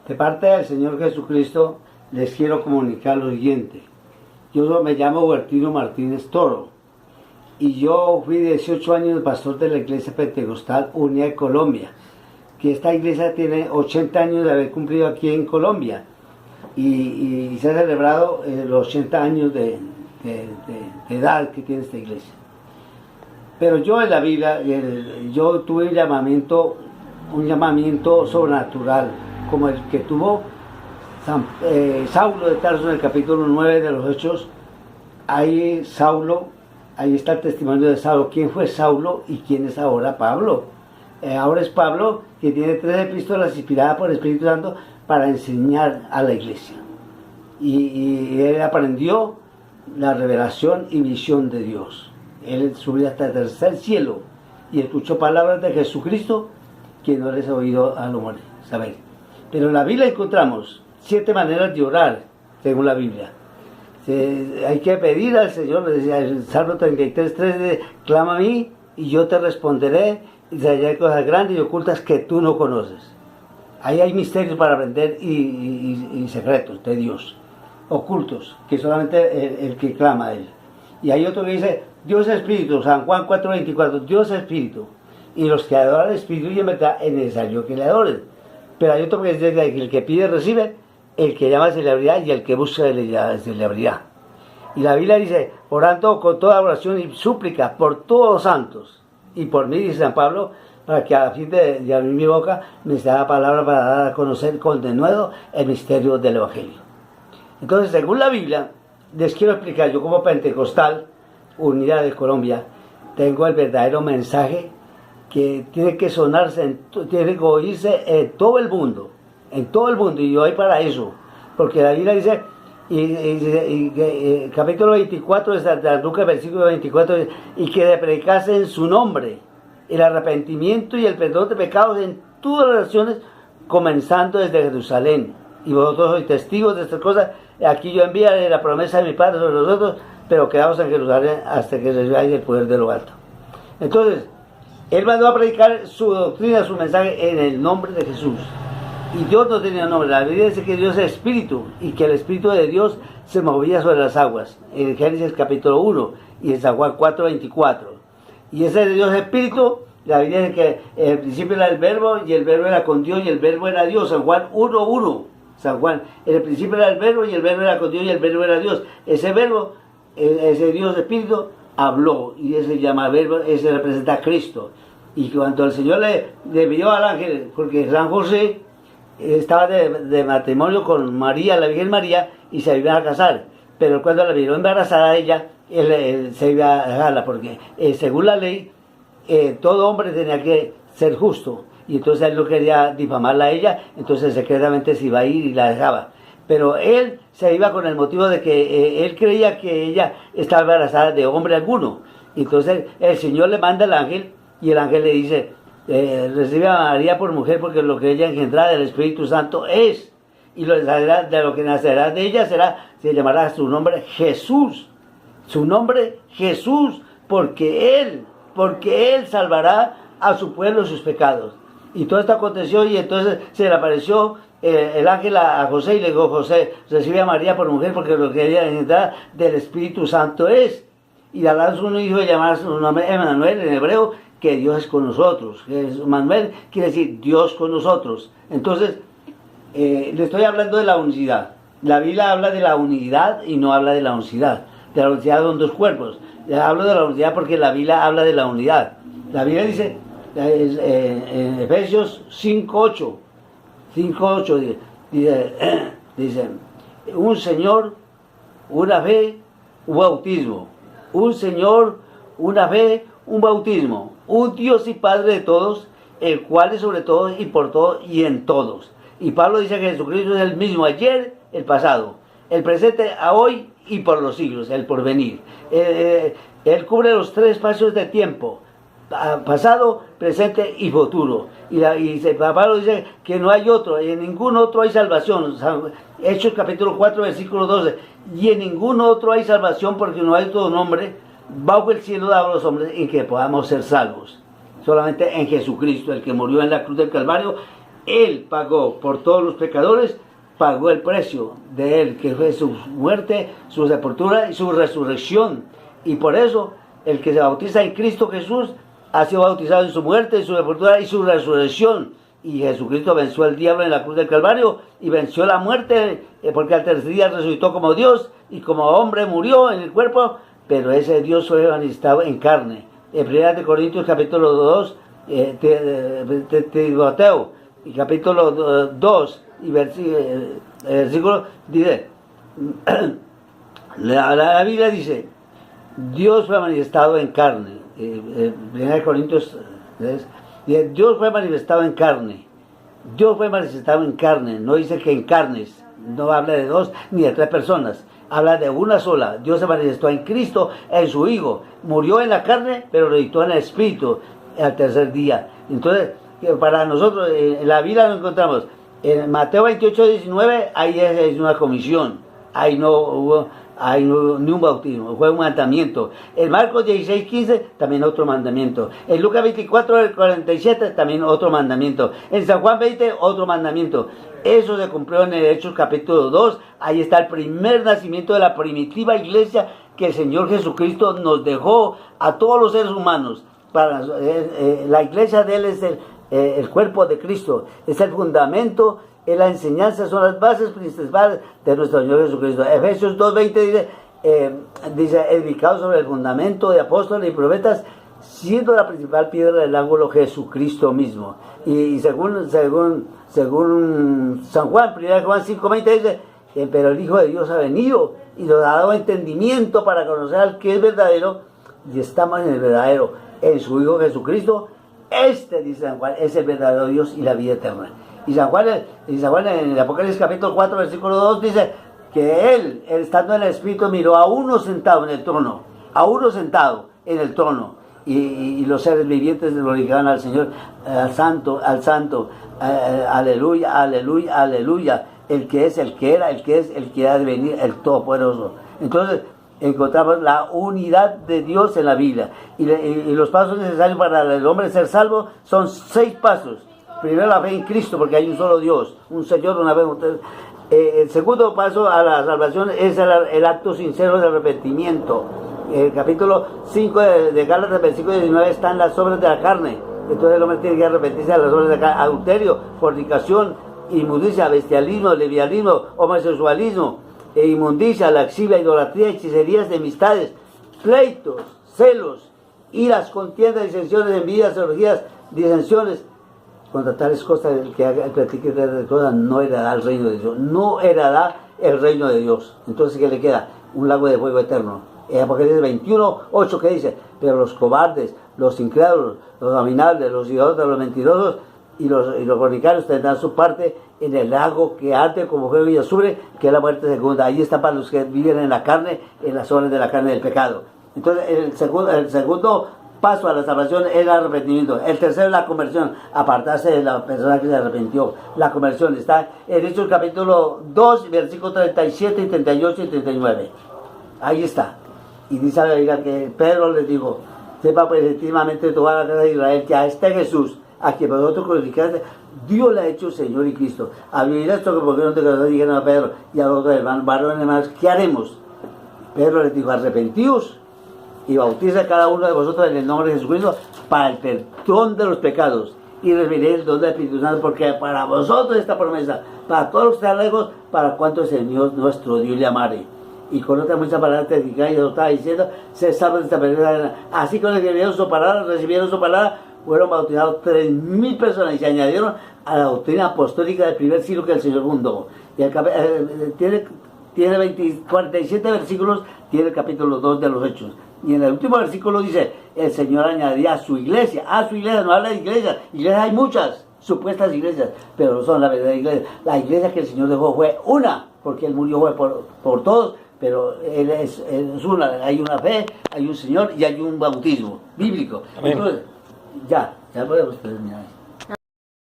De parte del Señor Jesucristo, les quiero comunicar lo siguiente. Yo me llamo Huertino Martínez Toro y yo fui 18 años pastor de la Iglesia Pentecostal Unida de Colombia, que esta iglesia tiene 80 años de haber cumplido aquí en Colombia y se ha celebrado los 80 años de edad que tiene esta iglesia. Pero yo en la Biblia, yo tuve un llamamiento sobrenatural, como el que tuvo Saulo de Tarso en el capítulo 9 de los Hechos. Ahí está el testimonio de Saulo. ¿Quién fue Saulo y quién es ahora Pablo? Ahora es Pablo, que tiene 3 epístolas inspiradas por el Espíritu Santo para enseñar a la iglesia. Y él aprendió la revelación y visión de Dios. Él subió hasta el tercer cielo y escuchó palabras de Jesucristo que no les ha oído al hombre saber. Pero en la Biblia encontramos 7 maneras de orar, según la Biblia. Hay que pedir al Señor, decía el Salmo 33:3, clama a mí y yo te responderé y te haré cosas grandes y ocultas que tú no conoces. Ahí hay misterios para aprender y secretos de Dios, ocultos, que solamente el que clama a Él. Y hay otro que dice, Dios es Espíritu, San Juan 4:24, Dios es Espíritu. Y los que adoran al Espíritu y en verdad es necesario que le adoren. Pero hay otro que dice que el que pide recibe, el que llama se le abrirá y el que busca se le abrirá. Y la Biblia dice, orando con toda oración y súplica por todos los santos. Y por mí, dice San Pablo, para que a fin de abrir mi boca me sea la palabra para dar a conocer con denuedo el misterio del Evangelio. Entonces, según la Biblia, les quiero explicar, yo como pentecostal, Unidad de Colombia, tengo el verdadero mensaje que tiene que sonarse, tiene que oírse en todo el mundo, y yo voy para eso, porque la Biblia dice, capítulo 24 de Lucas, versículo 24, y que le predicase en su nombre el arrepentimiento y el perdón de pecados en todas las naciones, comenzando desde Jerusalén. Y vosotros sois testigos de estas cosas. Aquí yo enviaré la promesa de mi Padre sobre nosotros, pero quedaos en Jerusalén hasta que recibáis el poder de lo alto. Entonces, él mandó a predicar su doctrina, su mensaje en el nombre de Jesús. Y Dios no tenía nombre. La Biblia dice que Dios es Espíritu y que el Espíritu de Dios se movía sobre las aguas. En Génesis capítulo 1 y en San Juan 4:24. Y ese Dios Espíritu, la Biblia dice que en el principio era el Verbo y el Verbo era con Dios y el Verbo era Dios. San Juan 1:1. San Juan, en el principio era el Verbo y el Verbo era con Dios y el Verbo era Dios. Ese Verbo, ese Dios Espíritu, habló y ese llama Verbo, ese representa a Cristo. Y cuando el Señor le envió al ángel, porque San José estaba de matrimonio con María, la Virgen María, y se iban a casar, pero cuando la vieron embarazada a ella, él se iba a dejarla, porque según la ley, todo hombre tenía que ser justo, y entonces él no quería difamarla a ella, entonces secretamente se iba a ir y la dejaba. Pero él se iba con el motivo de que él creía que ella estaba embarazada de hombre alguno. Entonces el Señor le manda al ángel, y el ángel le dice, recibe a María por mujer, porque lo que ella engendrá del Espíritu Santo es, y de lo que nacerá de ella se llamará su nombre Jesús. Su nombre Jesús, porque él salvará a su pueblo de sus pecados. Y todo esto aconteció, y entonces se le apareció el ángel a José y le dijo, José, recibe a María por mujer, porque lo que ella engendrá del Espíritu Santo es. Y dará un hijo y llamará su nombre Emmanuel en hebreo, que Dios es con nosotros. Emmanuel quiere decir Dios con nosotros. Entonces, le estoy hablando de la unidad. La Biblia habla de la unidad y no habla de la unicidad. De la unidad son 2 cuerpos. Hablo de la unidad porque la Biblia habla de la unidad. La Biblia dice, en Efesios 5:8, dice, un Señor, una fe, un bautismo. Un Señor, una fe, un bautismo. Un Dios y Padre de todos, el cual es sobre todos y por todos y en todos. Y Pablo dice que Jesucristo es el mismo ayer, el pasado, el presente, a hoy y por los siglos, el porvenir. Él cubre los 3 espacios de tiempo, pasado, presente y futuro. Y Pablo dice que no hay otro, y en ningún otro hay salvación. Hechos capítulo 4, versículo 12. Y en ningún otro hay salvación, porque no hay otro nombre bajo el cielo dado a los hombres en que podamos ser salvos. Solamente en Jesucristo, el que murió en la cruz del Calvario, Él pagó por todos los pecadores, pagó el precio de Él, que fue su muerte, su sepultura y su resurrección. Y por eso, el que se bautiza en Cristo Jesús ha sido bautizado en su muerte, en su sepultura y su resurrección. Y Jesucristo venció al diablo en la cruz del Calvario y venció la muerte, porque al tercer día resucitó como Dios y como hombre murió en el cuerpo, pero ese Dios fue manifestado en carne. En 1 Corintios capítulo 2, Timoteo, y capítulo 2 y versículo dice, la Biblia dice, Dios fue manifestado en carne. 1 Corintios Dios fue manifestado en carne. Dios fue manifestado en carne. No dice que en carnes. No habla de dos ni de tres personas. Habla de una sola. Dios se manifestó en Cristo, en su Hijo. Murió en la carne, pero resucitó en el Espíritu al tercer día. Entonces, para nosotros, en la Biblia lo encontramos. En Mateo 28, 19, ahí es una comisión. Ahí no hubo ni un bautismo, fue un mandamiento. En Marcos 16, 15, también otro mandamiento. En Lucas 24, 47, también otro mandamiento. En San Juan 20, otro mandamiento. Eso se cumplió en el Hechos capítulo 2. Ahí está el primer nacimiento de la primitiva iglesia que el Señor Jesucristo nos dejó a todos los seres humanos. La iglesia de Él es el cuerpo de Cristo, es el fundamento. En la enseñanza son las bases principales de nuestro Señor Jesucristo. Efesios 2:20 dice, edificado sobre el fundamento de apóstoles y profetas, siendo la principal piedra del ángulo Jesucristo mismo. Y según San Juan, 1 Juan 5:20 dice, pero el Hijo de Dios ha venido y nos ha dado entendimiento para conocer al que es verdadero, y estamos en el verdadero, en su Hijo Jesucristo. Dice San Juan, es el verdadero Dios y la vida eterna. Y San Juan en el Apocalipsis capítulo 4, versículo 2 dice que él, estando en el Espíritu, miró a uno sentado en el trono, y los seres vivientes glorificaban al Señor, al Santo, aleluya, aleluya, aleluya, el que es, el que era, el que es, el que ha de venir, el Todopoderoso. Entonces, encontramos la unidad de Dios en la Biblia. Y los pasos necesarios para el hombre ser salvo son 6 pasos. Primero, la fe en Cristo, porque hay un solo Dios, un Señor, una vez. El segundo paso a la salvación es el acto sincero de arrepentimiento. El capítulo 5 de Gálatas, versículo 19, están las obras de la carne. Entonces el hombre tiene que arrepentirse de las obras de la carne: adulterio, fornicación, inmundicia, bestialismo, lesbianismo, homosexualismo, inmundicia, laxivia, idolatría, hechicerías, enemistades, pleitos, celos, iras, contiendas, disensiones, envidias, orgías, disensiones. Contra tales cosas, el que practique tales cosas no heredará el reino de Dios. No heredará el reino de Dios. Entonces, ¿qué le queda? Un lago de fuego eterno. Apocalipsis 21, 8, que dice, pero los cobardes, los incrédulos, los abominables, los idólatras, los mentirosos y los fornicarios tendrán su parte en el lago que arde como fuego y azufre, que es la muerte segunda. Ahí está para los que viven en la carne, en las obras de la carne del pecado. Entonces, el segundo paso a la salvación es el arrepentimiento. El tercero es la conversión, apartarse de la persona que se arrepintió. La conversión está en Hechos capítulo 2, versículos 37, 38 y 39. Ahí está. Y dice la Biblia que Pedro les dijo, sepa pues legítimamente toda la casa de Israel que a este Jesús, a quien vosotros crucificaste, Dios le ha hecho Señor y Cristo. A vivir esto, que porque no te quedó, dijeron a Pedro y a los otros hermanos, varones hermanos, ¿qué haremos? Pedro les dijo, arrepentíos y bautiza a cada uno de vosotros en el nombre de Jesucristo para el perdón de los pecados, y recibiréis el don del Espíritu Santo, porque para vosotros esta promesa, para todos los que están lejos, para cuantos el Señor nuestro Dios le amare. Y con otras muchas palabras testifican, y lo estaba diciendo, se sabe de esta persona. Así que los que recibieron su palabra, fueron bautizados 3,000 personas y se añadieron a la doctrina apostólica del primer siglo que el Señor fundó. Y tiene 47 versículos, tiene el capítulo 2 de los Hechos. Y en el último versículo dice, el Señor añadía a su iglesia, no habla de iglesias hay muchas supuestas iglesias, pero no son la verdadera iglesia. La iglesia que el Señor dejó fue una, porque Él murió fue por todos, pero Él es una, hay una fe, hay un Señor y hay un bautismo bíblico. Amén. Entonces, ya podemos terminar.